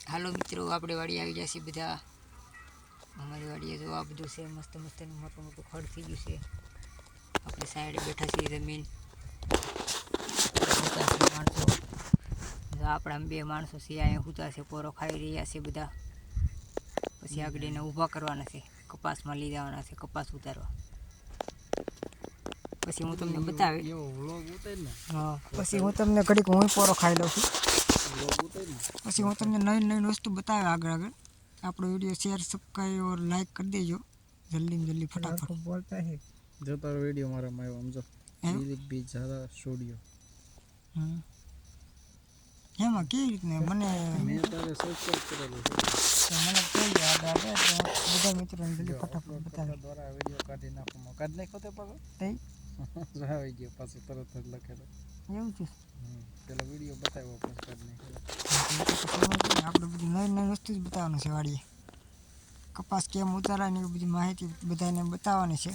હાલો મિત્રો, આપણે વાડી આવી જશે બધા. અમારી વાડીએ જો આ બધું છે, મસ્ત મસ્તનું મોટું મોટું ખડ થઈ ગયું છે. આપણે સાઈડે બેઠા છીએ જમીન માણસો. આપણા બે માણસો છે અહીંયા હુતા છે, પોરો ખાઈ રહ્યા છે બધા. પછી આગળ એને ઊભા કરવાના છે, કપાસમાં લઈ જવાના છે, કપાસ ઉતારવા. પછી હું તમને બતાવી હા, પછી હું તમને ઘડીક હું પોરો ખાઈ લઉં છું. પછી હું તમને નવી નવી વસ્તુ બતાવે આગળ આગળ. આપણો વિડીયો શેર સબસ્ક્રાઈબ और लाइक कर देજો जल्दी में जल्दी फटाफट बोलता है जो तारो वीडियो मारा में आयो समझो दिलीप भी ज्यादा स्टूडियो એમાં કેવી રીતને મને મેં તારે સબસ્ક્રાઇબ કરેલું છે મને કહી દે આગળ બધા મિત્રોને જલ્દી ફટાફટ બતાવે દ્વારા વિડીયો કાઢી નાખો કાઢ નાખો તે પાછો તઈ આવી ગયો પાછો તરત જ લખેલો એવું છે. પેલો વિડીયો બતાવ્યો પછી કાઢ નાખેલો. આપણે બધી નવી નવી વસ્તુ જ બતાવવાનું છે વાડીએ. કપાસ કેમ ઉતારાય ને એ બધી માહિતી બધાને બતાવવાની છે.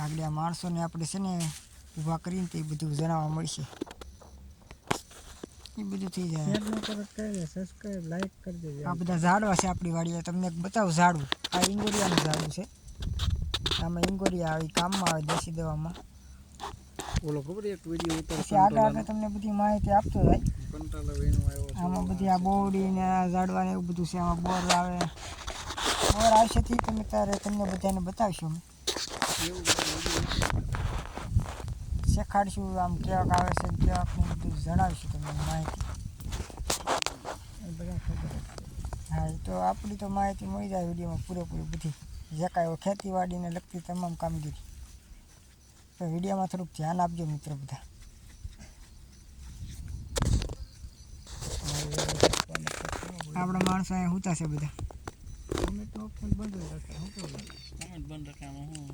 આગળ આ માણસોને આપણે છે ને ઊભા કરીને તે બધું જણાવવા મળશે. એ બધું થઈ જાય. સબસ્ક્રાઇબ લાઈક કરી દેજો. આ બધા ઝાડવા છે આપણી વાડીએ. તમને બતાવું ઝાડવું. આ ઈંગોરિયાનું ઝાડવું છે. આમાં ઈંગોરિયા આવી કામમાં આવે દેશી દવામાં. ઓલો ખબર એક વિડીયો ઉતાર પછી આગળ આગળ તમને બધી માહિતી આપતો જાય. કંટાળો વેણો આવ્યો આમાં બધી આ બોવડી ને ઝાડવા ને એવું બધું છે. આમાં બોર આવે. બોર આવશે થી તમને બધાને બતાવીશું અમે. શીખાડીશું આમ કેવાક આવે છે ને કેવાક બધું જણાવીશું તમને માહિતી. હા, એ તો આપણી તો માહિતી મળી જાય વિડીયોમાં પૂરેપૂરી બધી. જે કાંઈ ખેતીવાડીને લગતી તમામ કામગીરી. તો વિડીયોમાં થોડુંક ધ્યાન આપજો મિત્રો બધા. આપણા માણસો અહીંયા હુતા છે બધા. કોમેન્ટ બંધ રાખ્યા હું